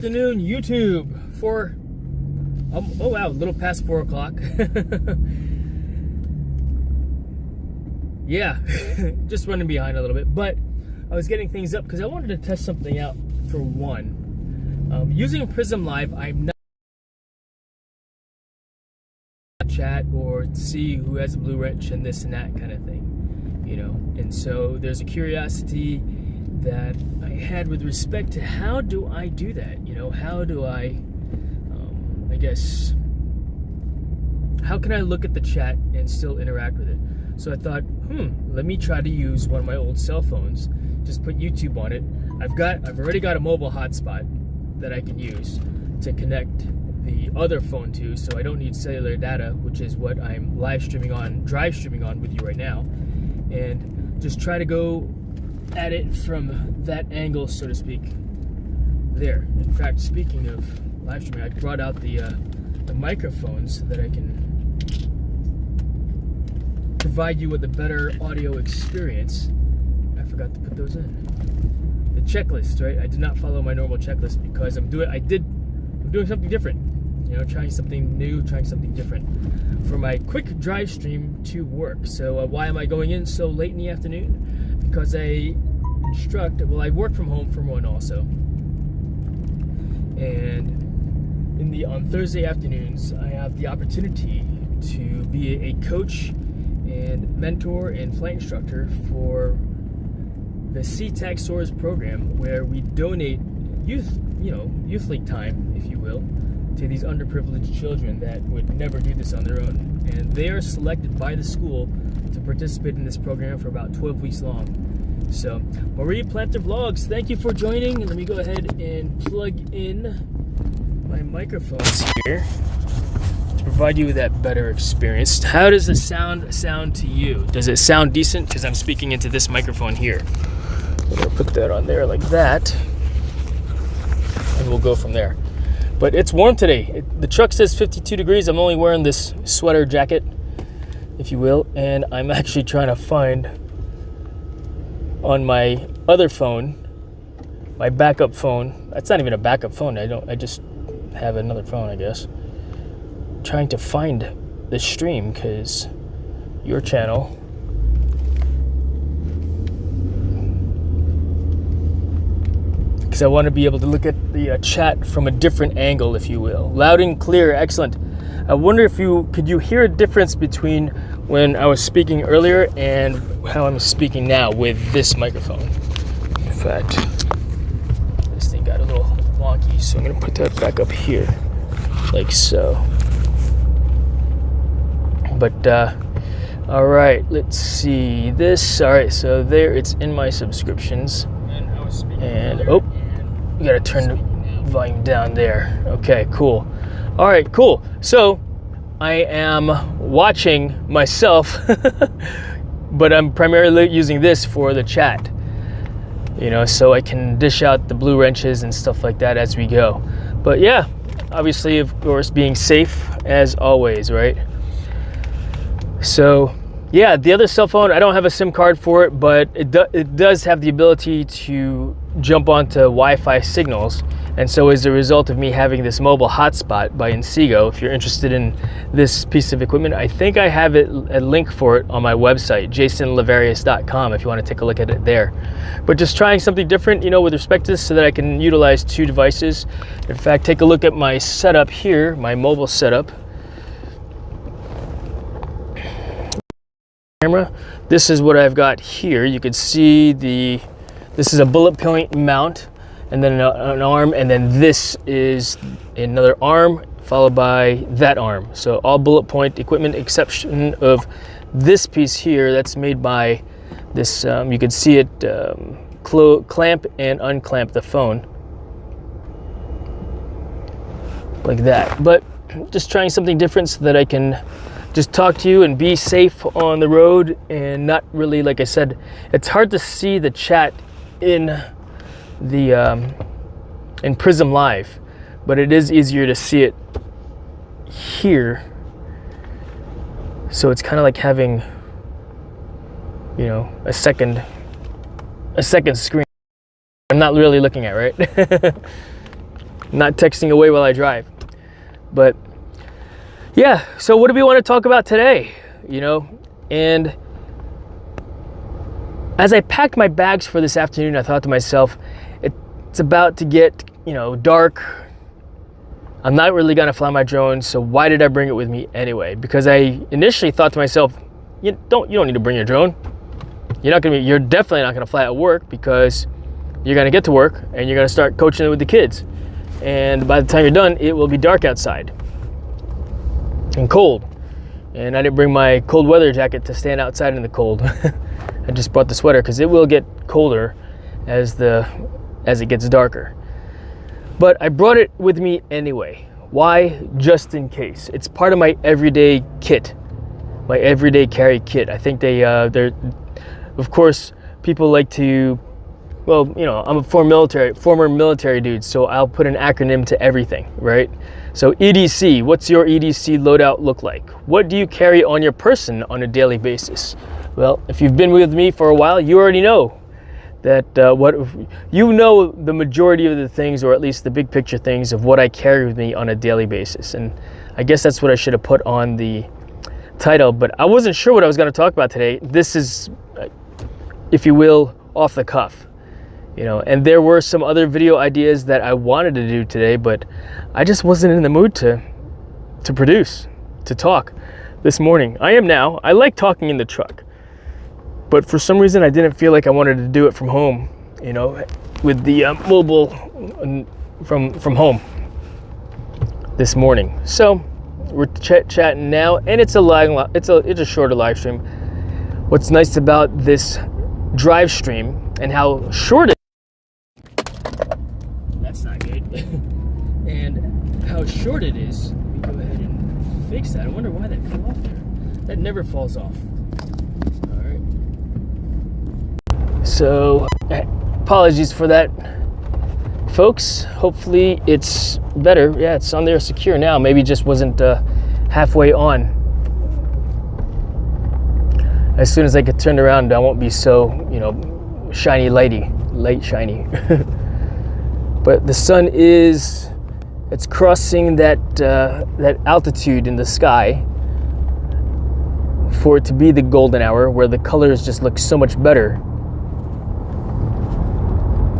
Afternoon, YouTube. Oh wow, a little past 4 o'clock. Yeah, just running behind a little bit, but I was getting things up because I wanted to test something out. For one, using Prism Live, I'm not chat or see who has a blue wrench and this and that kind of thing, you know. And so there's a curiosity that I had with respect to how do I do that, you know, how do I guess, how can I look at the chat and still interact with it? So I thought, let me try to use one of my old cell phones, just put YouTube on it. I've already got a mobile hotspot that I can use to connect the other phone to, so I don't need cellular data, which is what I'm live streaming on, DriveStreaming on with you right now, and just try to go at it from that angle, so to speak. There. In fact, speaking of live streaming, I brought out the microphones so that I can provide you with a better audio experience. I forgot to put those in. The checklist, right? I did not follow my normal checklist because I'm doing something different. You know, trying something new, trying something different for my quick drive stream to work. So why am I going in so late in the afternoon? Because I work from home for one also. And on Thursday afternoons, I have the opportunity to be a coach and mentor and flight instructor for the SeaTac Soars program, where we donate youth league time, if you will, to these underprivileged children that would never do this on their own. And they are selected by the school to participate in this program for about 12 weeks long. So, Marie Planter Vlogs, thank you for joining. Let me go ahead and plug in my microphones here to provide you with that better experience. How does the sound to you? Does it sound decent? Because I'm speaking into this microphone here. I'm gonna put that on there like that, and we'll go from there. But it's warm today. The truck says 52 degrees. I'm only wearing this sweater jacket, if you will, and I'm actually trying to find on my other phone, my backup phone. That's not even a backup phone. I just have another phone, I guess. Trying to find the stream because your channel I want to be able to look at the chat from a different angle, if you will. Loud and clear, excellent. I wonder if could you hear a difference between when I was speaking earlier and how I'm speaking now with this microphone. In fact, this thing got a little wonky, so I'm going to put that back up here, like so. But, all right, let's see this. All right, so there, it's in my subscriptions. And, oh, you got to turn the volume down there. Okay, cool. All right, cool. So I am watching myself, but I'm primarily using this for the chat, you know, so I can dish out the blue wrenches and stuff like that as we go. But yeah, obviously, of course, being safe as always, right? So yeah, the other cell phone, I don't have a SIM card for it, but it does have the ability to jump onto Wi-Fi signals. And so as a result of me having this mobile hotspot by Inseego, if you're interested in this piece of equipment, I think I have a link for it on my website, jasonlavarius.com, if you want to take a look at it there. But just trying something different, you know, with respect to this, so that I can utilize two devices. In fact, take a look at my setup here, my mobile setup. Camera. This is what I've got here. You can see this is a bullet point mount, and then an arm, and then this is another arm followed by that arm. So all bullet point equipment, exception of this piece here that's made by this, you can see it clamp and unclamp the phone like that. But just trying something different so that I can just talk to you and be safe on the road, and not really, like I said, it's hard to see the chat in the in Prism Live, but it is easier to see it here. So it's kind of like having, you know, a second screen I'm not really looking at, right? not texting away while I drive. But yeah, so what do we want to talk about today? You know, and as I packed my bags for this afternoon, I thought to myself, it's about to get, you know, dark. I'm not really gonna fly my drone, so why did I bring it with me anyway? Because I initially thought to myself, you don't need to bring your drone. You're definitely not gonna fly at work, because you're gonna get to work and you're gonna start coaching it with the kids. And by the time you're done, it will be dark outside and cold. And I didn't bring my cold weather jacket to stand outside in the cold. I just brought the sweater because it will get colder as it gets darker. But I brought it with me anyway. Why? Just in case. It's part of my everyday kit, my everyday carry kit. I think they're, of course, people like to, well, you know, I'm a former military dude, so I'll put an acronym to everything, right? So EDC, what's your EDC loadout look like? What do you carry on your person on a daily basis? Well, if you've been with me for a while, you already know that the majority of the things, or at least the big picture things of what I carry with me on a daily basis. And I guess that's what I should have put on the title, but I wasn't sure what I was going to talk about today. This is, if you will, off the cuff. You know, and there were some other video ideas that I wanted to do today, but I just wasn't in the mood to produce, to talk this morning. I am now. I like talking in the truck, but for some reason I didn't feel like I wanted to do it from home, you know, with the mobile from home this morning. So we're chatting now, and it's a shorter live stream. What's nice about this DriveStream and how short it that's not good. And how short it is. Let me go ahead and fix that. I wonder why that fell off there. That never falls off. Alright. So apologies for that, folks. Hopefully it's better. Yeah, it's on there secure now. Maybe it just wasn't halfway on. As soon as I get turned around, I won't be so, you know, light shiny. But the sun it's crossing that altitude in the sky for it to be the golden hour, where the colors just look so much better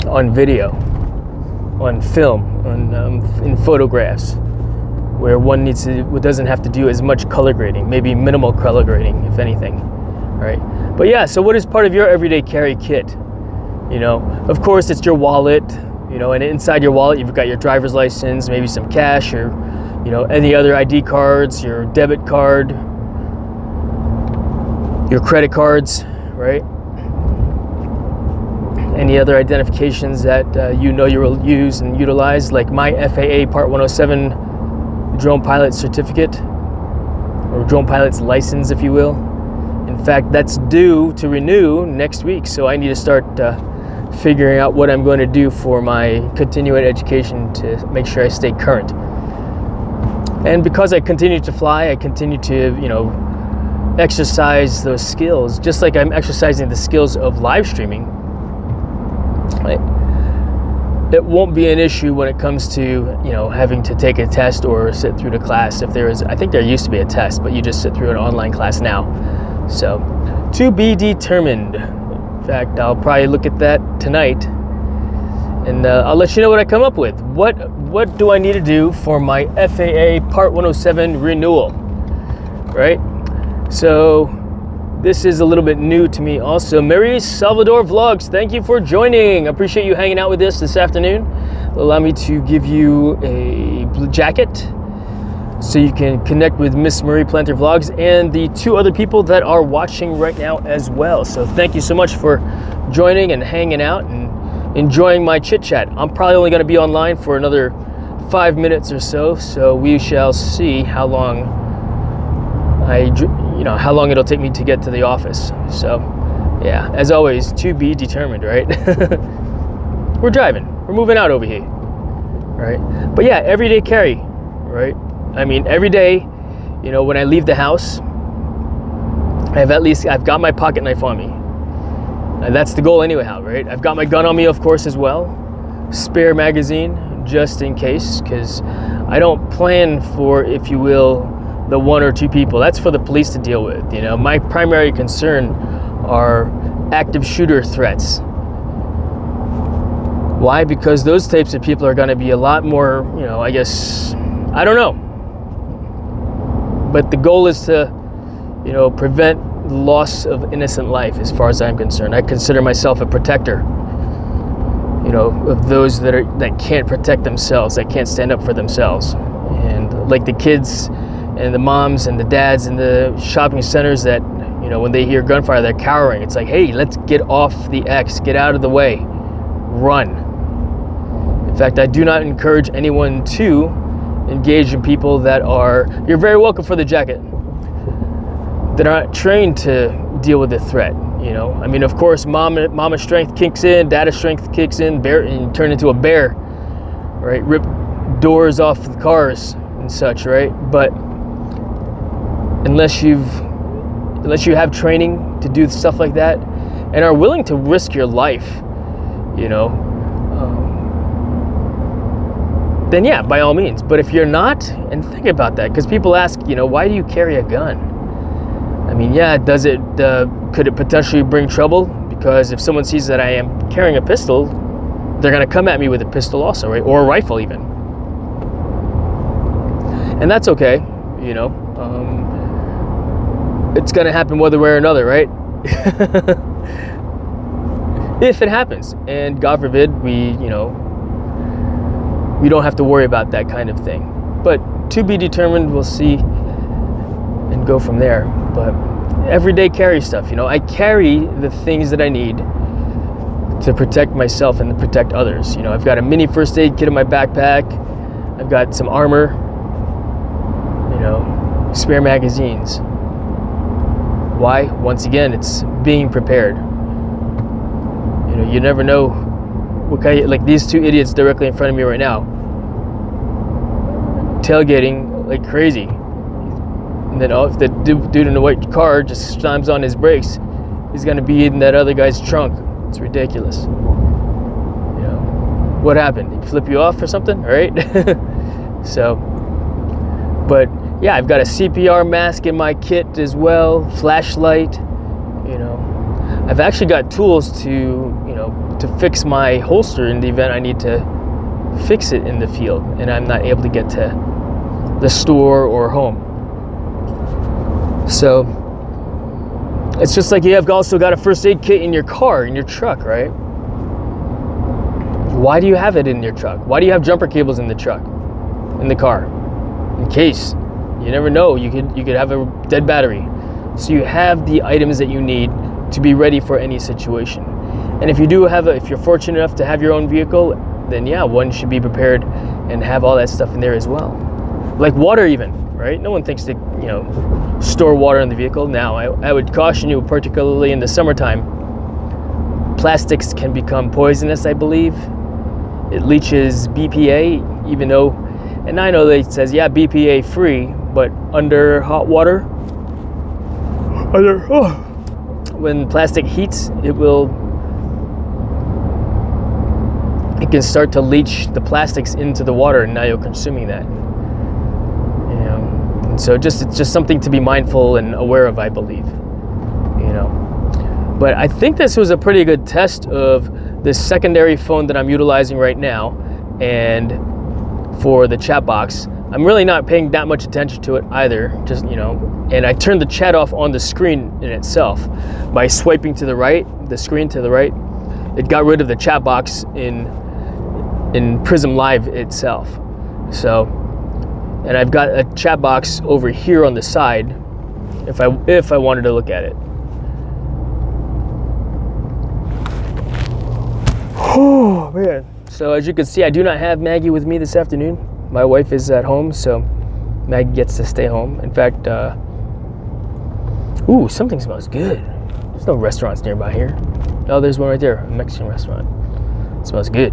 on video, on film, in photographs, where one doesn't have to do as much color grading, maybe minimal color grading, if anything, right? But yeah, so what is part of your everyday carry kit? You know, of course, it's your wallet. You know, and inside your wallet, you've got your driver's license, maybe some cash, or, you know, any other ID cards, your debit card, your credit cards, right? Any other identifications that you know you will use and utilize, like my FAA Part 107 drone pilot certificate, or drone pilot's license, if you will. In fact, that's due to renew next week, so I need to start figuring out what I'm going to do for my continuing education to make sure I stay current. And because I continue to fly, I continue to, you know, exercise those skills, just like I'm exercising the skills of live streaming. It won't be an issue when it comes to, you know, having to take a test or sit through the class. If there is, I think there used to be a test, but you just sit through an online class now. So, to be determined. In fact, I'll probably look at that tonight, and I'll let you know what I come up with. What do I need to do for my FAA Part 107 renewal, right? So this is a little bit new to me also. Mary Salvador Vlogs, thank you for joining. I appreciate you hanging out with us this afternoon. Allow me to give you a blue jacket so you can connect with Miss Marie Planter Vlogs and the two other people that are watching right now as well. So thank you so much for joining and hanging out and enjoying my chit chat. I'm probably only going to be online for another 5 minutes or so, so we shall see how long how long it'll take me to get to the office. So yeah, as always, to be determined, right? We're driving, we're moving out over here, right? But yeah, everyday carry, right? I mean, every day, you know, when I leave the house, I've got my pocket knife on me. And that's the goal anyhow, right? I've got my gun on me, of course, as well. Spare magazine, just in case, because I don't plan for, if you will, the 1 or 2 people. That's for the police to deal with. You know, my primary concern are active shooter threats. Why? Because those types of people are going to be a lot more, you know, I guess, I don't know. But the goal is to, you know, prevent loss of innocent life as far as I'm concerned. I consider myself a protector, you know, of those that can't protect themselves, that can't stand up for themselves. And like the kids and the moms and the dads in the shopping centers that, you know, when they hear gunfire, they're cowering. It's like, hey, let's get off the X, get out of the way, run. In fact, I do not encourage anyone to engage in people that are, you're very welcome for the jacket, that are not trained to deal with the threat. You know, I mean, of course, mama strength kicks in, dada strength kicks in, bear, and you turn into a bear, right? Rip doors off the cars and such, right? But unless you have training to do stuff like that and are willing to risk your life, you know, then yeah, by all means. But if you're not, and think about that, because people ask, you know, why do you carry a gun? I mean, yeah, could it potentially bring trouble? Because if someone sees that I am carrying a pistol, they're gonna come at me with a pistol also, right? Or a rifle even. And that's okay, you know. It's gonna happen one way or another, right? If it happens, and God forbid, we don't have to worry about that kind of thing. But to be determined, we'll see and go from there. But everyday carry stuff, you know, I carry the things that I need to protect myself and to protect others. You know, I've got a mini first aid kit in my backpack. I've got some armor, you know, spare magazines. Why? Once again, it's being prepared. You know, you never know what kind of, like these 2 idiots directly in front of me right now, tailgating like crazy. And then if the dude in the white car just slams on his brakes, he's gonna be in that other guy's trunk. It's ridiculous. You know, what happened? Did he flip you off or something? All right. So, but yeah, I've got a CPR mask in my kit as well, flashlight. You know, I've actually got tools to, you know, to fix my holster in the event I need to fix it in the field and I'm not able to get to the store or home. So it's just like you've also got a first aid kit in your car, in your truck, right? Why do you have it in your truck? Why do you have jumper cables in the truck, in the car? In case, you never know, you could have a dead battery. So you have the items that you need to be ready for any situation. And if you do have if you're fortunate enough to have your own vehicle, then yeah, one should be prepared and have all that stuff in there as well. Like water even, right? No one thinks to, you know, store water in the vehicle. Now, I would caution you, particularly in the summertime, plastics can become poisonous, I believe. It leaches BPA, even though, and I know that it says, yeah, BPA free, but under hot water, when plastic heats, it can start to leach the plastics into the water, and now you're consuming that. So it's just something to be mindful and aware of, I believe, you know. But I think this was a pretty good test of this secondary phone that I'm utilizing right now, and for the chat box, I'm really not paying that much attention to it either, just, you know, and I turned the chat off on the screen in itself by swiping to the right, the screen to the right. It got rid of the chat box in Prism Live itself. So, and I've got a chat box over here on the side if I wanted to look at it. Oh man. So as you can see, I do not have Maggie with me this afternoon. My wife is at home, so Maggie gets to stay home. In fact, ooh, something smells good. There's no restaurants nearby here. Oh, there's one right there, a Mexican restaurant. It smells good.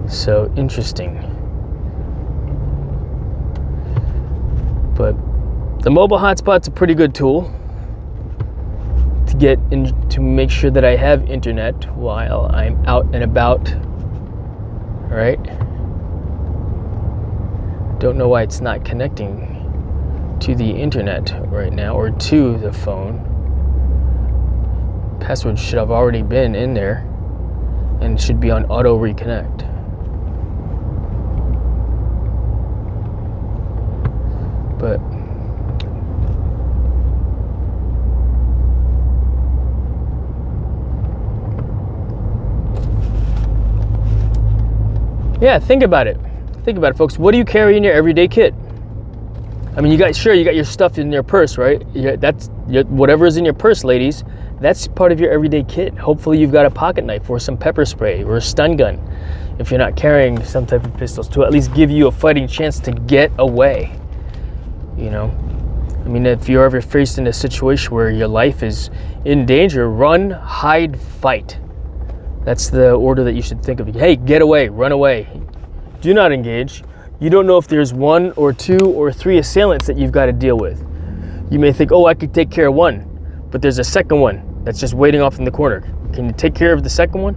So interesting. But the mobile hotspot's a pretty good tool to to get in to make sure that I have internet while I'm out and about. All right. Don't know why it's not connecting to the internet right now, or to the phone. Password should have already been in there and should be on auto reconnect. But yeah, think about it. Think about it, folks. What do you carry in your everyday kit? I mean, you got your stuff in your purse, right? Whatever is in your purse, ladies, that's part of your everyday kit. Hopefully you've got a pocket knife or some pepper spray or a stun gun, if you're not carrying some type of pistols, to at least give you a fighting chance to get away. You know, I mean, if you're ever faced in a situation where your life is in danger, run, hide, fight. That's the order that you should think of. Hey, get away, run away. Do not engage. You don't know if there's 1 or 2 or 3 assailants that you've got to deal with. You may think, oh, I could take care of one, but there's a second one that's just waiting off in the corner. Can you take care of the second one?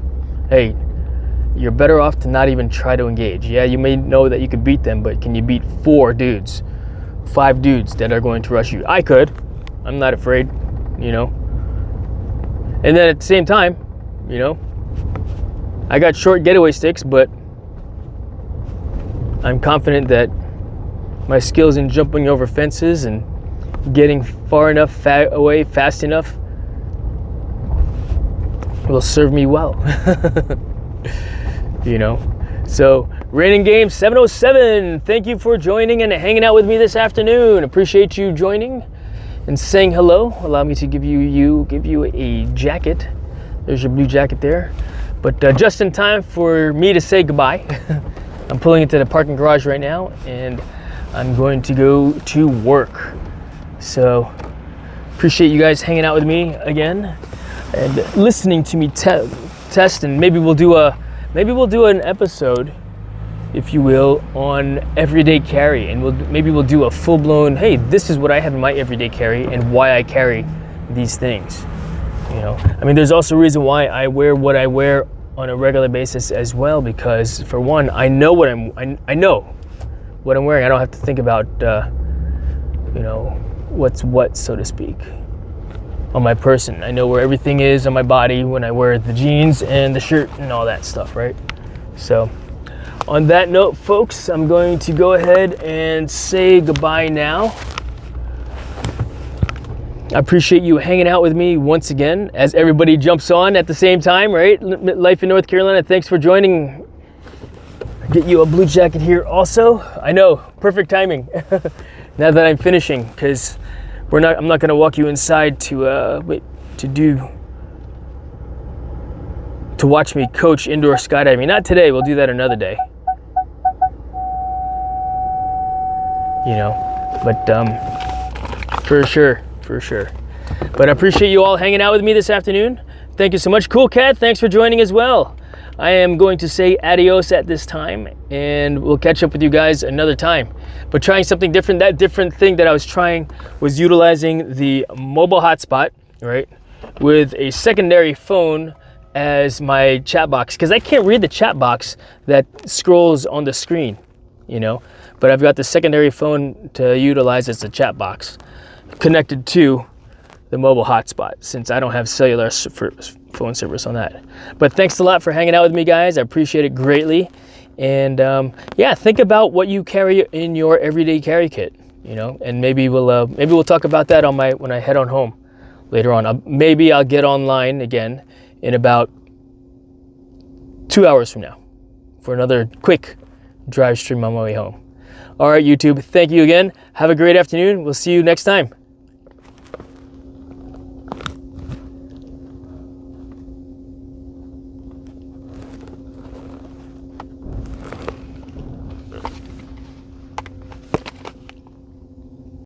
Hey, you're better off to not even try to engage. Yeah, you may know that you could beat them, but can you beat 4 dudes, 5 dudes that are going to rush you? I could. I'm not afraid, you know. And then at the same time, you know, I got short getaway sticks, but I'm confident that my skills in jumping over fences and getting far enough away fast enough will serve me well. You know. So, Raining Game 707, thank you for joining and hanging out with me this afternoon. Appreciate you joining and saying hello. Allow me to give you a jacket. There's your blue jacket there. But just in time for me to say goodbye. I'm pulling into the parking garage right now, and I'm going to go to work. So, appreciate you guys hanging out with me again and listening to me test. And maybe we'll do an episode, if you will, on everyday carry, and maybe we'll do a full-blown. Hey, this is what I have in my everyday carry and why I carry these things. You know, I mean, there's also a reason why I wear what I wear on a regular basis as well, because for one, I know what I know what I'm wearing. I don't have to think about you know, what's what, so to speak, on my person. I know where everything is on my body when I wear the jeans and the shirt and all that stuff, right? So on that note, folks, I'm going to go ahead and say goodbye now. I appreciate you hanging out with me once again as everybody jumps on at the same time, right? Life in North Carolina, thanks for joining. Get you a blue jacket here also. I know, perfect timing. Now that I'm finishing, because I'm not going to walk you inside to watch me coach indoor skydiving. Not today, we'll do that another day. You know, but for sure. But I appreciate you all hanging out with me this afternoon. Thank you so much. Cool Cat, thanks for joining as well. I am going to say adios at this time, and we'll catch up with you guys another time. But trying something different. That different thing that I was trying was utilizing the mobile hotspot, right, with a secondary phone as my chat box, because I can't read the chat box that scrolls on the screen, you know. But I've got the secondary phone to utilize as a chat box, connected to the mobile hotspot, since I don't have cellular phone service on that. But thanks a lot for hanging out with me, guys. I appreciate it greatly. And yeah, think about what you carry in your everyday carry kit, you know, and maybe we'll talk about that on when I head on home later on. Maybe I'll get online again in about 2 hours from now for another quick drive stream on my way home. All right, YouTube, thank you again. Have a great afternoon. We'll see you next time.